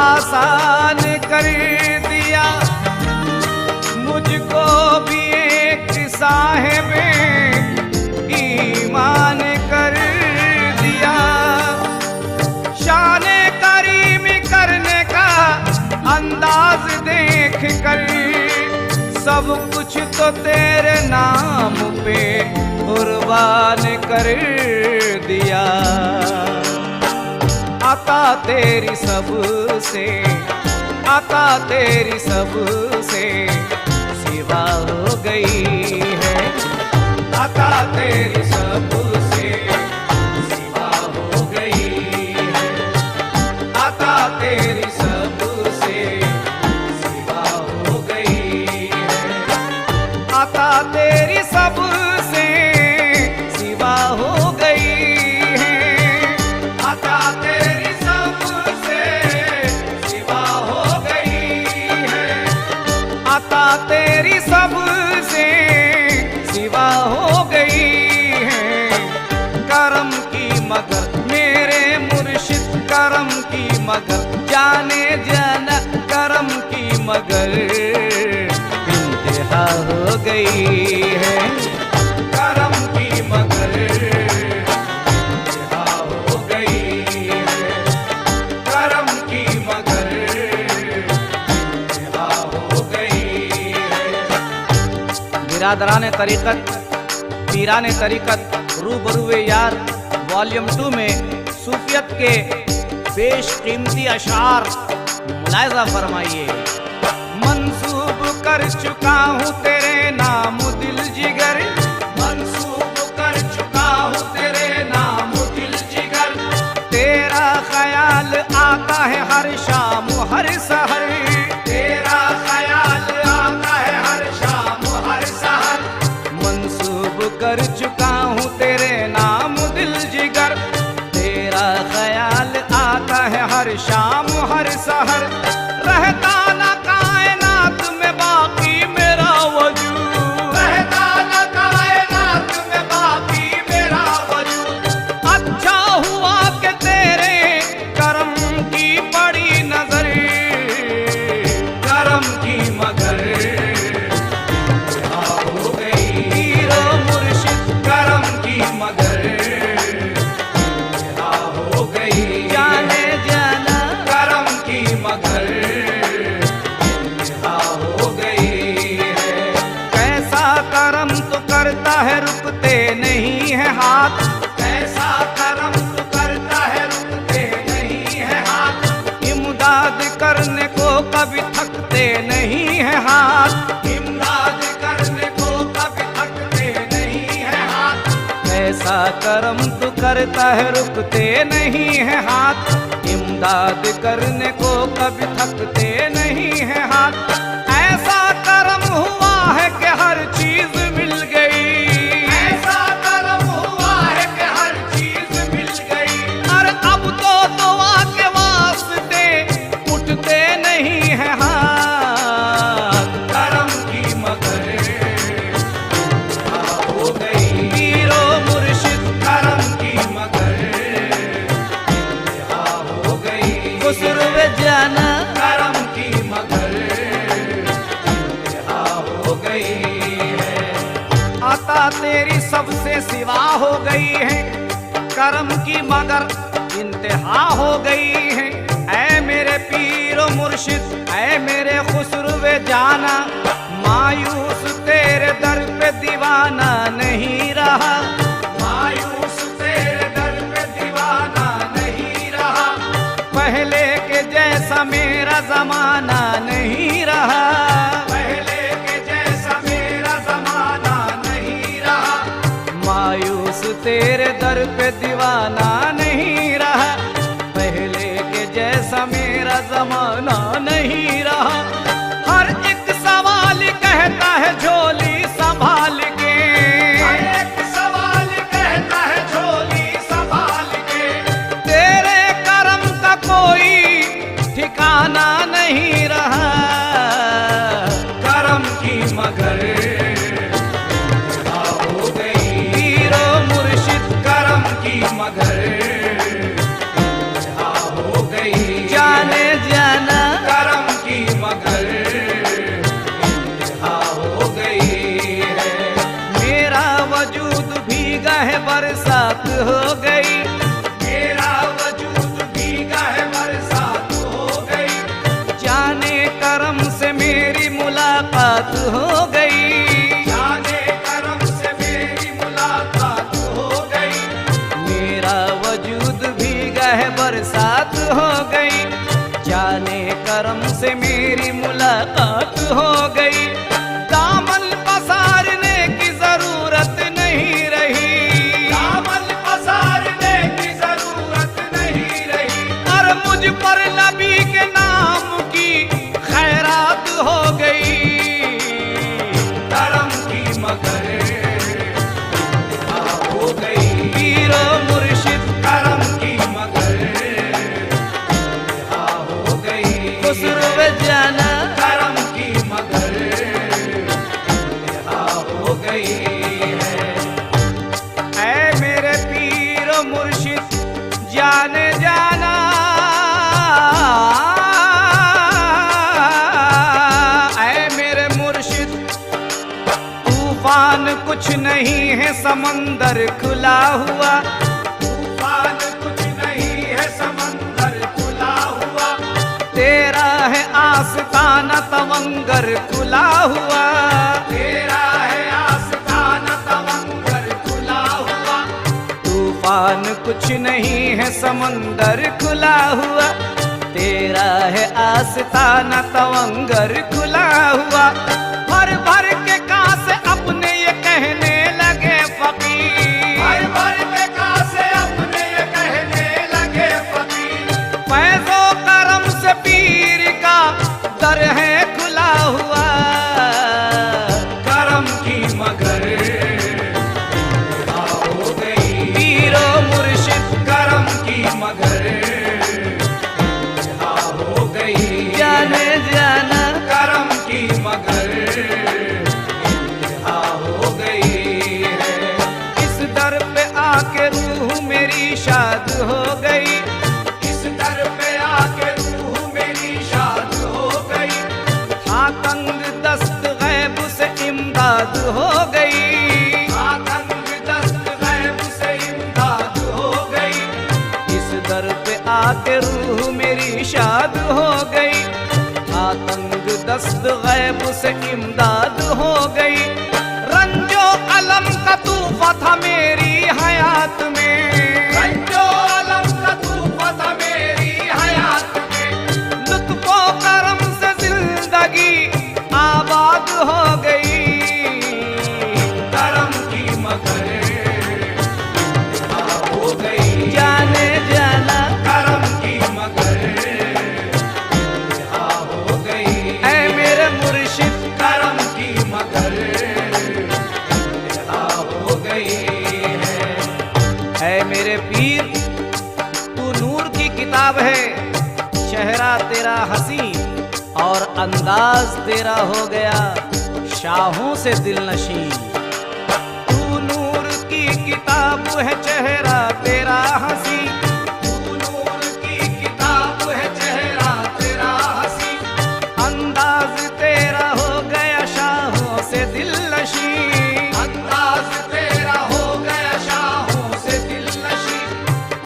आसान कर दिया, मुझको भी एक साहिब ईमान कर दिया। शान करीम करने का अंदाज देख कर सब कुछ तो तेरे नाम पे कुर्बान कर दिया। आता तेरी सबसे, आता तेरी सबसे सिवा हो गई है, आता तेरी सबसे सिवा हो गई है, आता तेरी सबसे सिवा हो गई है, आता तेरी सबसे सिवा हो गई है, आता तेरी सबसे सिवा हो गई है, आता तेरी सबसे सिवा हो गई है। करम की मगर मेरे मुर्शिद करम की मगर, जाने जाना करम की मगर इंतहा हो गई है, करम की मगर इंतहा हो गई है, करम की मगर इंतहा हो गई है। बिरादरान तरीक़त, पीरान तरीक़त, रूबरूए यार वॉल्यूम 2 में सूफियत के बेशकीमती अशार मुलाहिज़ा फरमाइए। मंसूब कर चुका हूँ तेरे नाम दिल जिगर, मंसूब कर चुका हूँ तेरे नाम दिल जिगर, तेरा ख्याल आता है हर शाम हर सहर, तेरा ख्याल आता है हर शाम हर सहर, मंसूब कर चुका हूँ तेरे नाम दिल जिगर, तेरा ख्याल आता है हर शाम हर सहर, रहता ना कायनात में बाकी मेरा वजूद, रहता ना कायनात में बाकी मेरा वजूद, अच्छा हुआ कि तेरे करम की बड़ी नजर, करम की मगर इंतहा हो गई, पीरो मुर्शिद करम की मगर इंतहा हो गई, जाने जाना करम की मगर इंतहा हो गई है। कैसा करम तो करता है रुकते नहीं है हाथ, कैसा करम तो करता है रुकते नहीं है हाथ, इमदाद करने को कभी थकते नहीं है हाथ, इमदाद करने को कभी थकते नहीं है हाथ, कैसा करम तो करता है रुकते नहीं है हाथ, इमदाद करने को कभी थकते नहीं है हाथ, ऐसा करम हुआ है कि हर चीज मिल गई, ऐसा करम हुआ है कि हर चीज मिल गई, और अब तो दुआ के वास्ते उठते नहीं है हाथ, करम की मगर इंतहा हो गई, पीरो मुर्शिद करम की मगर इंतहा हो गई, खुसरवे जाना करम की मगर इंतहा हो गई है। आता तेरी सबसे सिवा हो गई है, करम की मगर इंतहा हो गई है। ऐ मेरे पीरो मुर्शिद, ऐ मेरे खुसरवे जाना, मायूस तेरे दर पे दीवाना नहीं रहा, मायूस तेरे दर पे दीवाना नहीं रहा, पहले के जैसा मेरा जमाना नहीं रहा, पहले के जैसा मेरा जमाना नहीं रहा, मायूस तेरे दर पे दीवाना नहीं रहा, पहले के जैसा मेरा जमाना नहीं रहा, हर एक सवाल कहता है झोली संभाल के, हर एक सवाल कहता है झोली संभाल के, तेरे करम का कोई ठिकाना नहीं रहा, करम की मगर इंतहा हो गई, पीरो मुर्शिद करम की मगर इंतहा हो गई, जाने जाने बरसात हो गई, जाने करम से मेरी मुलाकात हो गई। दामन पसारने की जरूरत नहीं रही, दामन पसारने की जरूरत नहीं रही। और मुझ पर नबी के नाम की खैरात हो गई। करम की मगर हो गई, पीरो मुर्शिद करम की मगर हो गई। खुसरो जाना, करम की मगर हो गई है। ऐ मेरे पीरो मुर्शिद जाने जाना, ऐ मेरे मुर्शिद तूफान कुछ नहीं है समंदर खुला हुआ, तूफान कुछ नहीं है समंदर खुला हुआ। तेरा है आस्ताना तवंगर खुला हुआ, तेरा है आस्ताना तवंगर खुला हुआ। तूफान कुछ नहीं है समंदर खुला हुआ, तेरा है आस्ताना तवंगर खुला हुआ। भर भर के कांस अपने ये कहने लगे फकीर, भर भर के कासे अपने ये कहने लगे फकीर। फैज़ो करम से पीर का दर है खुला हुआ। करम की मगर हो गई, पीरो मुर्शिद करम की मगर हो गई। जाने जाना, करम की मगर हो गई है। इस दर पे आके रूह मेरी शाद हो गई, इस दर पे आके रूह मेरी शाद हो गई। आतंग दस्त गैब से इमदाद हो गई, आतंक दस्त गैब से इमदाद हो गई। इस दर पे आके रूह मेरी शाद हो गई, आतंग दस्त गैब से इमदाद हो गई। रंजो अलम का तूफा था मेरी हयात में, रंजो अलम का तूफा था मेरी हयात में। लुत्फो करम से जिंदगी आबाद हो गई। करम की मगर हो गई, जाने जाना, करम की मगर हो गई। ऐ मेरे मुर्शिद करम की मगर हो गई है। ऐ मेरे पीर तू नूर की किताब है, चेहरा तेरा हंसी और अंदाज तेरा हो गया शाहों से दिल नशीं। तू नूर की किताब है, चेहरा